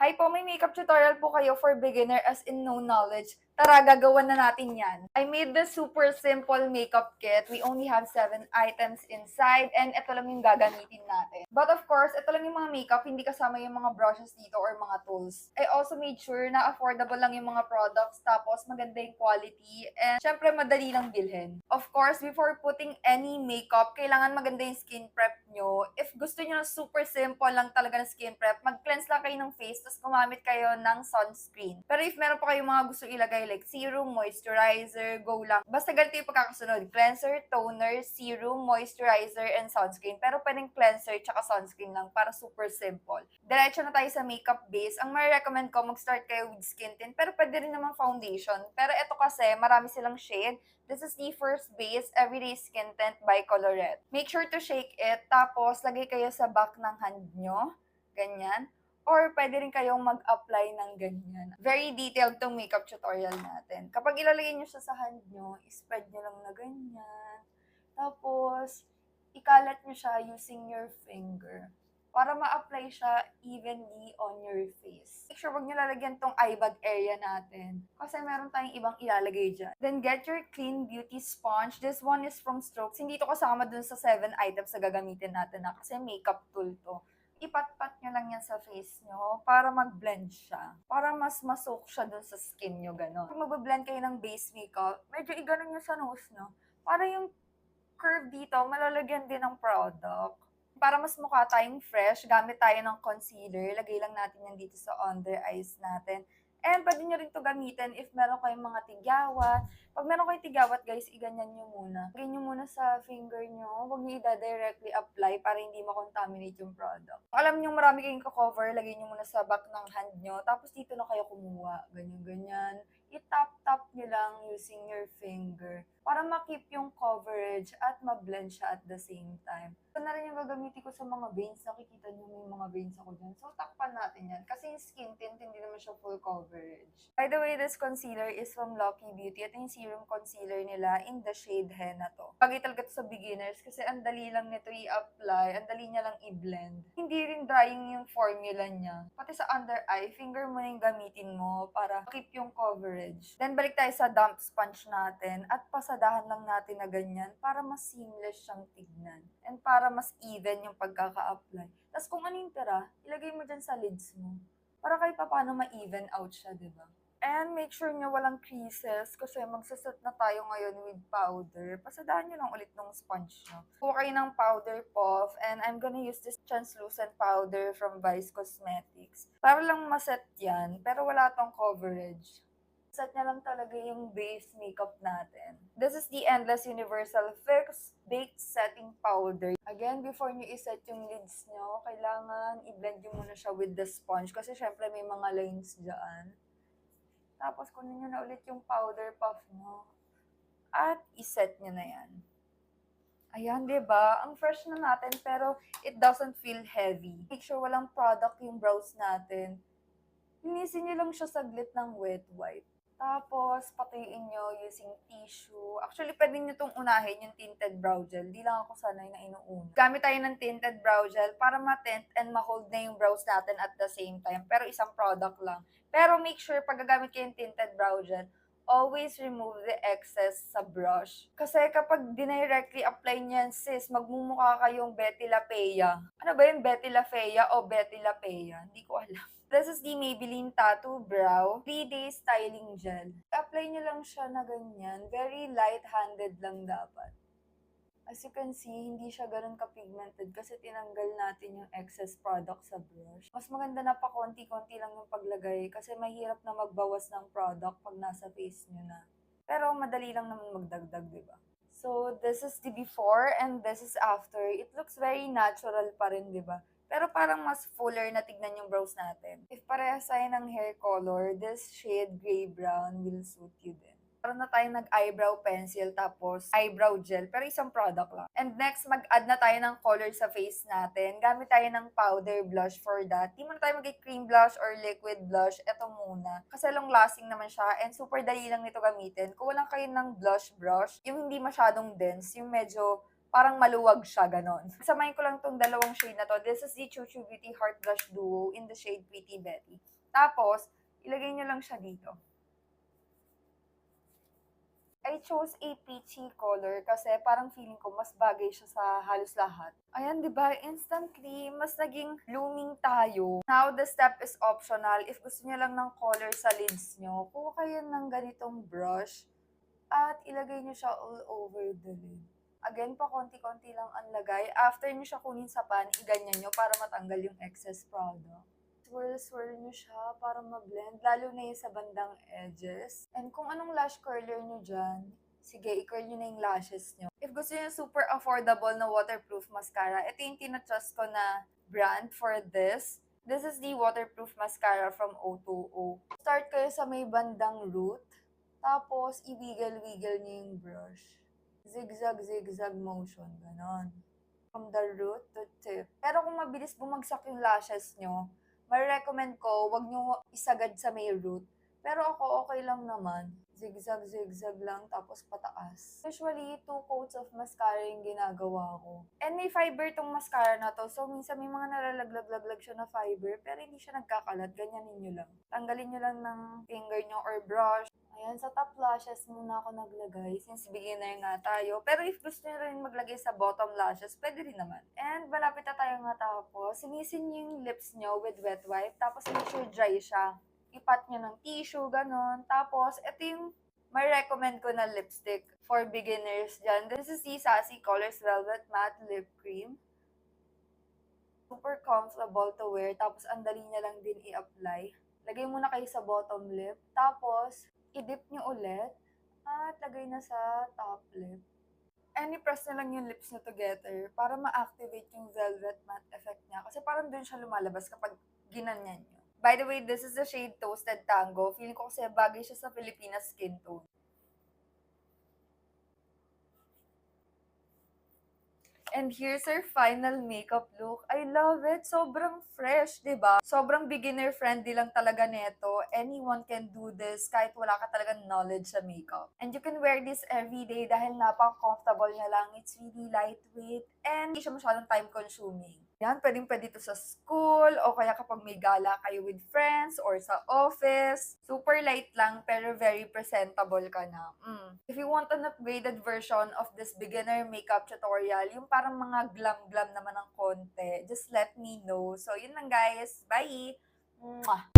Hi po, may makeup tutorial po kayo for beginner as in no knowledge. Tara, gagawan na natin yan. I made this super simple makeup kit. We only have 7 items inside and ito lang yung gagamitin natin. But of course, ito lang yung mga makeup, hindi kasama yung mga brushes dito or mga tools. I also made sure na affordable lang yung mga products tapos maganda yung quality and syempre madali lang bilhin. Of course, before putting any makeup, kailangan maganda yung skin prep nyo. If gusto nyo na super simple lang talaga na skin prep, mag-cleanse lang kayo ng face tapos gumamit kayo ng sunscreen. Pero if meron pa kayong mga gusto ilagay like serum, moisturizer, go lang. Basta ganito yung pagkakasunod. Cleanser, toner, serum, moisturizer, and sunscreen. Pero pwedeng cleanser tsaka sunscreen lang para super simple. Diretso na tayo sa makeup base. Ang ma-recommend ko, mag-start kayo with skin tint. Pero pwede rin naman foundation. Pero ito kasi, marami silang shade. This is the first base, Everyday Skin Tint by Colorette. Make sure to shake it. Tapos, lagay kayo sa back ng hand nyo. Ganyan. Or pwede rin kayong mag-apply ng ganyan. Very detailed tong makeup tutorial natin. Kapag ilalagay nyo siya sa hand nyo, spread nyo lang na ganyan. Tapos, ikalat nyo siya using your finger para ma-apply siya evenly on your face. Make sure wag nyo lalagyan tong eye bag area natin kasi meron tayong ibang ilalagay dyan. Then get your clean beauty sponge. This one is from Strokes. Hindi to kasama dun sa 7 items na gagamitin natin na kasi makeup tool to. Ipat-pat nyo lang yan sa face nyo para mag-blend siya. Para mas masok siya dun sa skin nyo, gano'n. Kung mag-blend kayo ng base makeup, medyo iganon nyo sa nose, no? Para yung curve dito, malalagyan din ng product. Para mas mukha tayong fresh, gamit tayo ng concealer. Lagay lang natin yan dito sa under eyes natin. And pwede nyo rin to gamitin if meron kayong mga tigyawat. Pag meron kayong tigyawat, guys, iganyan nyo muna. Lagay nyo muna sa finger nyo. Huwag nyo directly apply para hindi makontaminate yung product. Kung alam nyo marami kayong cover, lagay nyo muna sa back ng hand nyo. Tapos dito na kayo kumuha. Ganyan-ganyan. I-tap-tap nyo lang using your finger para ma-keep yung coverage at ma-blend siya at the same time. Ito na rin yung gagamitin ko sa mga veins. Nakikita nyo may mga veins ako dyan. So, takpan natin yan. Kasi yung skin tint, hindi naman siya full coverage. By the way, this concealer is from Lucky Beauty. Ito yung serum concealer nila in the shade Henna to. Bagay talaga to sa beginners kasi ang dali lang nito i-apply. Ang dali niya lang i-blend. Hindi rin drying yung formula niya. Pati sa under eye, finger mo na yung gamitin mo para keep yung coverage. Then, balik tayo sa damp sponge natin at pasadahan lang natin na ganyan para mas seamless siyang tignan. And para mas even yung pagkaka-apply. Tapos kung ano yung tira, ilagay mo dyan sa lids mo. Para kahit paano ma-even out siya, di ba? And make sure nyo walang creases kasi magsaset na tayo ngayon with powder. Pasadahan nyo lang ulit ng sponge nyo. Kuha kayo ng powder puff and I'm gonna use this translucent powder from Vice Cosmetics. Para lang maset yan, pero wala tong coverage. Set niya lang talaga yung base makeup natin. This is the Endless Universal Fix Baked Setting Powder. Again, before nyo iset yung lids nyo, kailangan i-blend nyo muna siya with the sponge kasi syempre may mga lines dyan. Tapos kunin nyo na ulit yung powder puff nyo at iset nyo na yan. Ayan, diba? Ang fresh na natin pero it doesn't feel heavy. Make sure walang product yung brows natin. Linisin nyo lang siya saglit ng wet wipe. Tapos, patuyuin nyo using tissue. Actually, pwede nyo itong unahin yung tinted brow gel. Di lang ako sanay na inuuna. Gamit tayo ng tinted brow gel para ma-tint and ma-hold na yung brows natin at the same time. Pero isang product lang. Pero make sure, pag gagamit kayo yung tinted brow gel, always remove the excess sa brush. Kasi kapag directly apply niyan, sis, magmumukha kayong Betty LaPea. Ano ba yung Betty LaFea o Betty LaPea? Hindi ko alam. This is the Maybelline Tattoo Brow 3-Day Styling Gel. Apply nyo lang siya na ganyan. Very light-handed lang dapat. As you can see, hindi siya ganun ka-pigmented kasi tinanggal natin yung excess product sa brush. Mas maganda na pa konti-konti lang yung paglagay kasi mahirap na magbawas ng product pag nasa face nyo na. Pero madali lang naman magdagdag, di ba? So, this is the before and this is after. It looks very natural pa rin, di ba? Pero parang mas fuller na tignan yung brows natin. If parehas tayo ng hair color, this shade gray-brown will suit you din. Parang na tayo nag-eyebrow pencil tapos eyebrow gel, pero isang product lang. And next, mag-add na tayo ng color sa face natin. Gamit tayo ng powder blush for that. Di mo na tayo mag-cream blush or liquid blush. Ito muna. Kasi long-lasting naman siya and super dali lang nito gamitin. Kung walang kayo ng blush brush, yung hindi masyadong dense, yung medyo parang maluwag siya, ganon. Samayin ko lang tong dalawang shade na to. This is the Chuchu Beauty Heart Blush Duo in the shade Pretty Betty. Tapos, ilagay nyo lang siya dito. I chose a peachy color kasi parang feeling ko mas bagay siya sa halos lahat. Ayan, di ba? Instantly, mas naging blooming tayo. Now, the step is optional. If gusto niyo lang ng color sa lids nyo, kuha kayo ng ganitong brush at ilagay nyo siya all over the lid. Again, pa konti-konti lang ang lagay. After nyo siya kunin sa pan, iganyan nyo para matanggal yung excess product. Swirl nyo siya para ma-blend, lalo na yung sa bandang edges. And kung anong lash curler nyo dyan, sige, i-curl nyo na yung lashes nyo. If gusto nyo super affordable na waterproof mascara, ito yung tina-trust ko na brand for this. This is the waterproof mascara from O2O. Start kayo sa may bandang root, tapos i-wiggle-wiggle nyo yung brush. Zigzag motion, ganon. From the root to tip. Pero kung mabilis bumagsak yung lashes nyo, recommend ko, wag nyo isagad sa may root. Pero ako, okay lang naman. Zigzag lang, tapos pataas. Usually, 2 coats of mascara yung ginagawa ko. And may fiber tong mascara na to. So, minsan may mga nalalaglag siya na fiber, pero hindi siya nagkakalat. Ganyanin nyo lang. Tanggalin nyo lang ng finger nyo or brush. Ayan, sa top lashes muna ako naglagay since beginner nga tayo. Pero if gusto nyo rin maglagay sa bottom lashes, pwede rin naman. And malapit na tayo nga tapos. Sinisin nyo yung lips nyo with wet wipe. Tapos make sure dry siya. Ipat nyo ng tissue, ganon. Tapos, ito yung recommend ko na lipstick for beginners dyan. This is the Sassy Colors Velvet Matte Lip Cream. Super comfortable to wear. Tapos, ang dali niya lang din i-apply. Lagay muna kayo sa bottom lip. Tapos, i-dip nyo ulit at lagay na sa top lip. And i-press na lang yung lips nyo together para ma-activate yung velvet matte effect niya. Kasi parang dun siya lumalabas kapag ginanyan nyo. By the way, this is the shade Toasted Tango. Feeling ko kasi bagay siya sa Filipinas skin tone. And here's our final makeup look. I love it. Sobrang fresh, di ba? Sobrang beginner-friendly lang talaga neto. Anyone can do this kahit wala ka talagang knowledge sa makeup. And you can wear this every day dahil napaka-comfortable niya lang. It's really lightweight and hindi siya masyadong time-consuming. Yan, pwedeng-pwede to sa school o kaya kapag may gala kayo with friends or sa office. Super light lang pero very presentable ka na. If you want an upgraded version of this beginner makeup tutorial, yung parang mga glam-glam naman ng konti, just let me know. So, yun lang guys. Bye! Mwah!